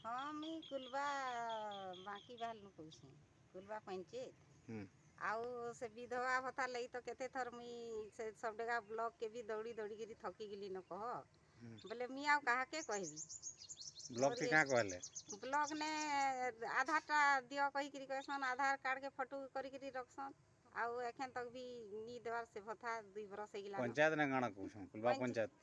हाँ मुई कुलबा बाकी बाहर कहूँ कुलबा पंचायत आउ से विधवा भत्ता लई तो केते थर मुई से सब डेगा ब्लॉक के भी दौड़ी दौड़ी गिरी थकी गिली न कह बोले मुई आउ कहा के कहबी ब्लॉक के क्या कहले ब्लॉक ने आधार टा दियो कही करी कहसन आधार कार्ड के फोटो करी करी रखसन आउ एखन तक भी नी देवार से भत्ता 2 बरस हो गेला पंचायत ने गाना कहूँ कुलबा पंचायत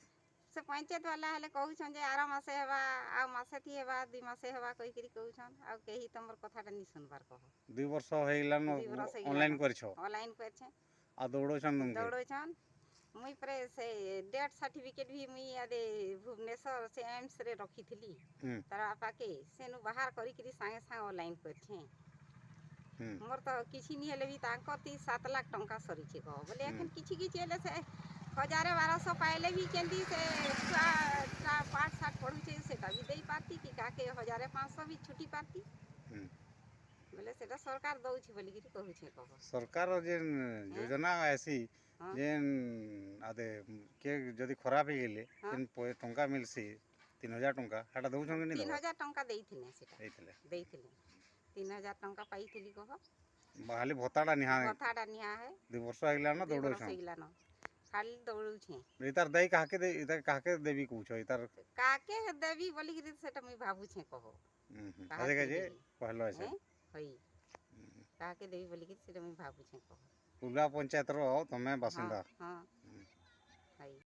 से पंचायत वाला हेले कहूछन जे आर मासे हेबा आ मासे थी हेबा 2 मासे हेबा कही करी कहूछन आ केही तमर कथाटा नी सुनबार कह 2 वर्ष हो गेला न 2 बरस ऑनलाइन करछो ऑनलाइन करछे आ दौड़ोछन तुमके दौड़ोछन मुई परे से डेथ सर्टिफिकेट भी मुई आदे भुवनेश्वर से एम्स रे रखी थी तारा आपा के सेनु बाहर करी करी संगे संगे ऑनलाइन करछे मोर तो किछि नी हेले भी तांको 7 लाख टंका सरीछे कह बोले एखन किछि किछि हेले से 1200 पाइले भी केंदी से छुआ पाठ साठ पढ़ुछे सेटा भी देई पाती कि काके 1500 भी छुटी पाती बोले सेटा सरकार दउछि बोली कि कहूछे कह सरकार जे योजना ऐसी जेन आदे के जदी खराब हे गेले जेन टंका मिलसी 3000 टंका हाटा दउछन कि नी 3000 टंका देइथिले सेटा देइथिले 3000 टंका पाइथिली कह बाहाली भत्ताटा निहा है 2 वर्ष आइला न दौड़ोछन खाली दौड़ुछे इतार दई काके देवी कहूछो इतार काके देवी बोली कि सेटा मुई भाबुछे कह अरे के जे कहलो ऐसे हई काके देवी बोली कि सेटा मुई भाबुछे कह कुलबा पंचायत रो तमे बासिंदा हां हई